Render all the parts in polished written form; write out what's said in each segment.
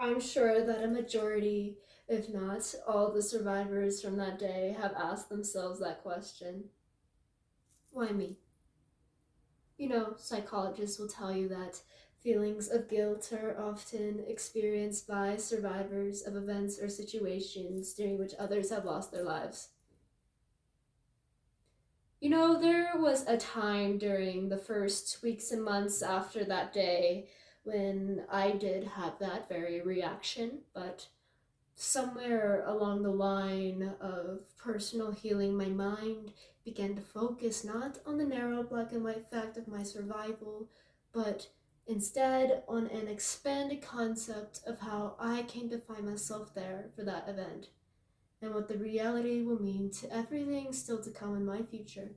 I'm sure that a majority, if not all the survivors from that day, have asked themselves that question. Why me? Psychologists will tell you that feelings of guilt are often experienced by survivors of events or situations during which others have lost their lives. There was a time during the first weeks and months after that day when I did have that very reaction, but somewhere along the line of personal healing, my mind began to focus not on the narrow black and white fact of my survival, but instead on an expanded concept of how I came to find myself there for that event and what the reality will mean to everything still to come in my future.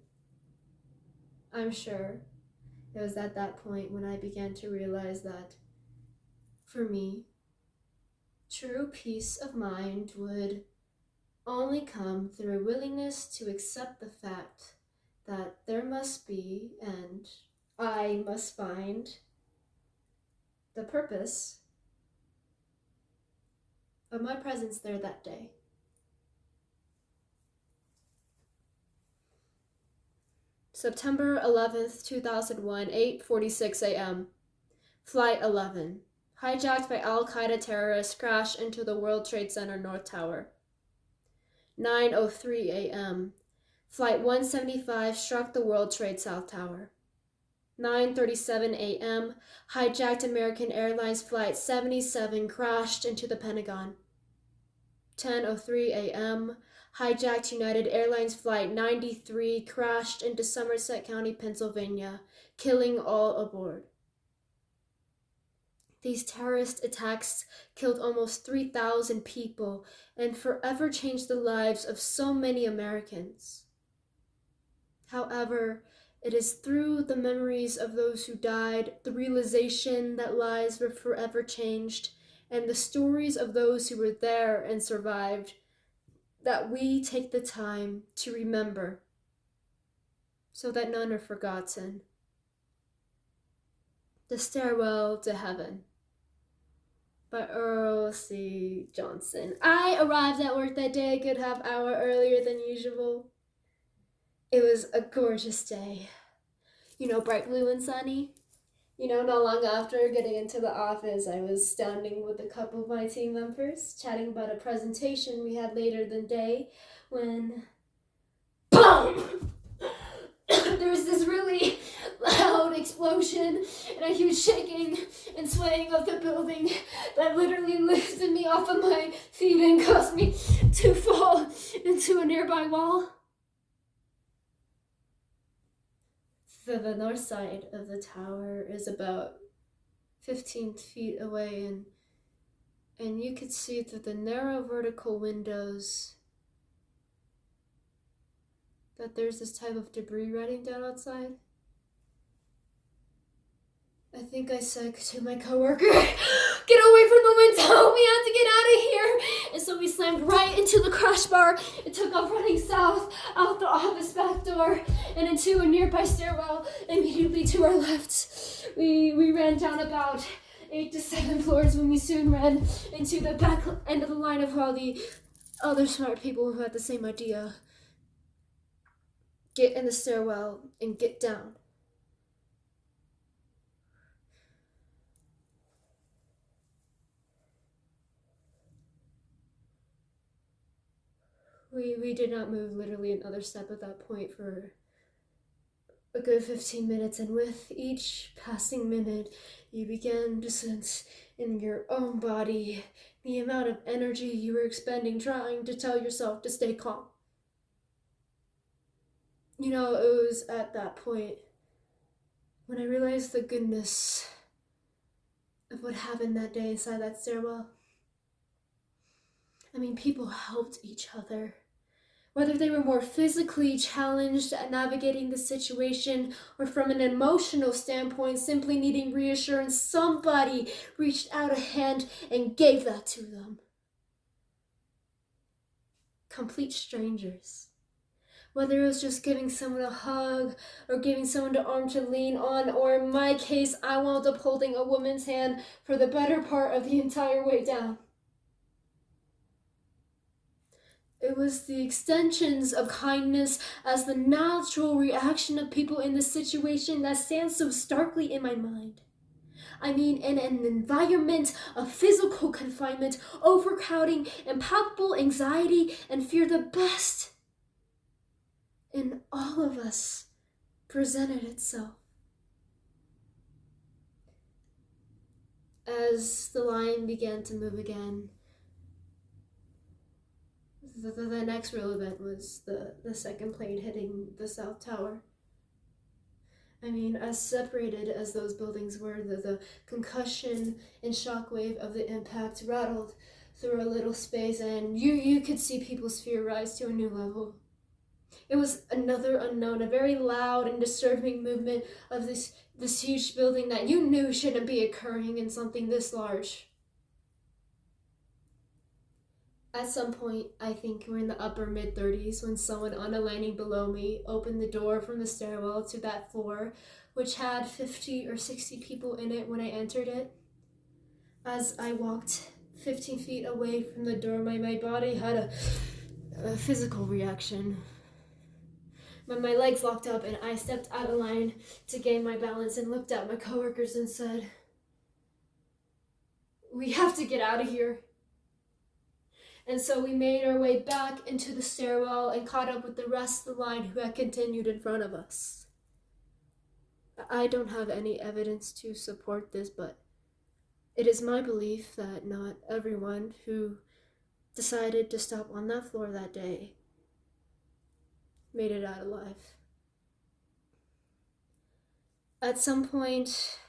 I'm sure it was at that point when I began to realize that for me, true peace of mind would only come through a willingness to accept the fact that there must be, and I must find, the purpose of my presence there that day. September 11th, 2001, 8:46 a.m. Flight 11. Hijacked by Al-Qaeda terrorists, crashed into the World Trade Center North Tower. 9:03 a.m. Flight 175 struck the World Trade South Tower. 9:37 a.m. Hijacked American Airlines Flight 77 crashed into the Pentagon. 10:03 a.m. Hijacked United Airlines Flight 93 crashed into Somerset County, Pennsylvania, killing all aboard. These terrorist attacks killed almost 3,000 people and forever changed the lives of so many Americans. However, it is through the memories of those who died, the realization that lives were forever changed, and the stories of those who were there and survived, that we take the time to remember so that none are forgotten. The Stairwell to Heaven by Earl C. Johnson. I arrived at work that day a good half hour earlier than usual. It was a gorgeous day. Bright blue and sunny. Not long after getting into the office, I was standing with a couple of my team members, chatting about a presentation we had later that day, when BOOM! There was this really loud explosion and a huge shaking and swaying of the building that literally lifted me off of my feet and caused me to fall into a nearby wall. The north side of the tower is about 15 feet away, and you could see through the narrow vertical windows that there's this type of debris raining down outside. I think I said to my coworker, "Get away from the window, we have to get out of here." And so we slammed right into the crash bar and took off running south out the office back door and into a nearby stairwell immediately to our left. We ran down about 8 to 7 floors when we soon ran into the back end of the line of all the other smart people who had the same idea. Get in the stairwell and get down. We did not move literally another step at that point for a good 15 minutes, and with each passing minute, you began to sense in your own body the amount of energy you were expending trying to tell yourself to stay calm. It was at that point when I realized the goodness of what happened that day inside that stairwell. People helped each other. Whether they were more physically challenged at navigating the situation or from an emotional standpoint, simply needing reassurance, somebody reached out a hand and gave that to them. Complete strangers. Whether it was just giving someone a hug or giving someone an arm to lean on, or in my case, I wound up holding a woman's hand for the better part of the entire way down. It was the extensions of kindness as the natural reaction of people in this situation that stands so starkly in my mind. I mean, in an environment of physical confinement, overcrowding, and palpable anxiety and fear, the best in all of us presented itself. As the line began to move again, the next real event was the second plane hitting the South Tower. I mean, as separated as those buildings were, the concussion and shockwave of the impact rattled through a little space, and you could see people's fear rise to a new level. It was another unknown, a very loud and disturbing movement of this huge building that you knew shouldn't be occurring in something this large. At some point, I think we're in the upper mid-30s, when someone on a landing below me opened the door from the stairwell to that floor, which had 50 or 60 people in it when I entered it. As I walked 15 feet away from the door, my body had a physical reaction. My legs locked up and I stepped out of line to gain my balance and looked at my coworkers and said, "We have to get out of here." And so we made our way back into the stairwell and caught up with the rest of the line who had continued in front of us. I don't have any evidence to support this, but it is my belief that not everyone who decided to stop on that floor that day made it out alive. At some point,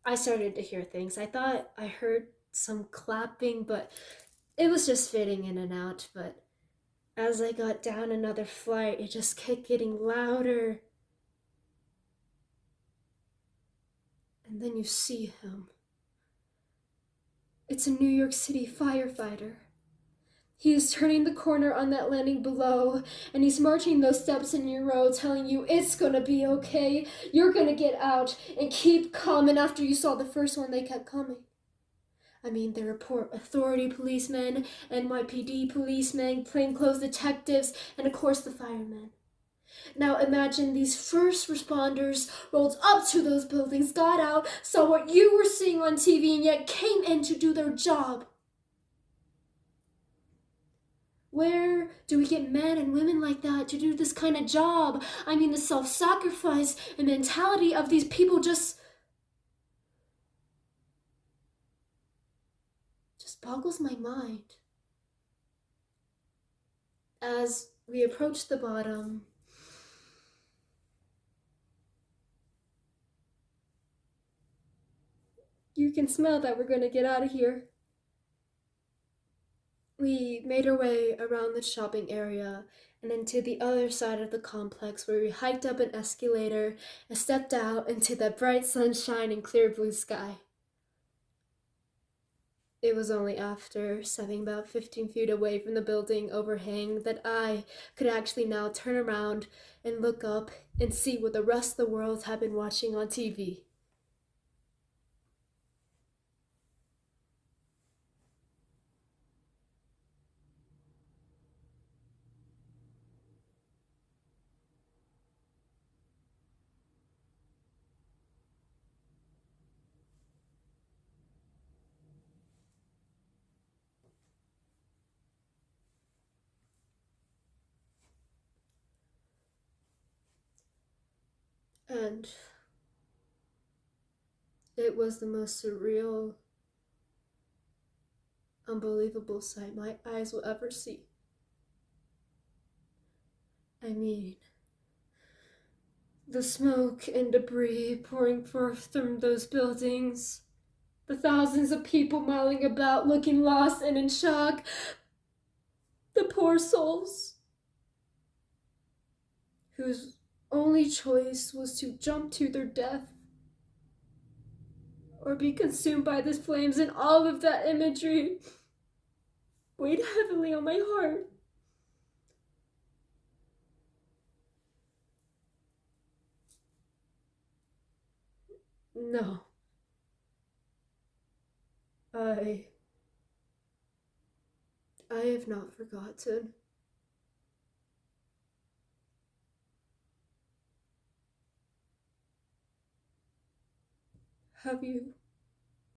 I started to hear things. I thought I heard some clapping, but it was just fading in and out. But as I got down another flight, it just kept getting louder. And then you see him. It's a New York City firefighter. He is turning the corner on that landing below, and he's marching those steps in your row, telling you it's gonna be okay, you're gonna get out, and keep coming. After you saw the first one, they kept coming. I mean, there were Port Authority policemen, NYPD policemen, plainclothes detectives, and of course the firemen. Now imagine these first responders rolled up to those buildings, got out, saw what you were seeing on TV, and yet came in to do their job. Where do we get men and women like that to do this kind of job? I mean, the self-sacrifice and mentality of these people just boggles my mind. As we approach the bottom, you can smell that we're going to get out of here. We made our way around the shopping area and into the other side of the complex, where we hiked up an escalator and stepped out into the bright sunshine and clear blue sky. It was only after stepping about 15 feet away from the building overhang that I could actually now turn around and look up and see what the rest of the world had been watching on TV. And it was the most surreal, unbelievable sight my eyes will ever see. I mean, the smoke and debris pouring forth from those buildings, the thousands of people milling about looking lost and in shock, the poor souls whose only choice was to jump to their death or be consumed by the flames, and all of that imagery weighed heavily on my heart. No, I. I have not forgotten. Have you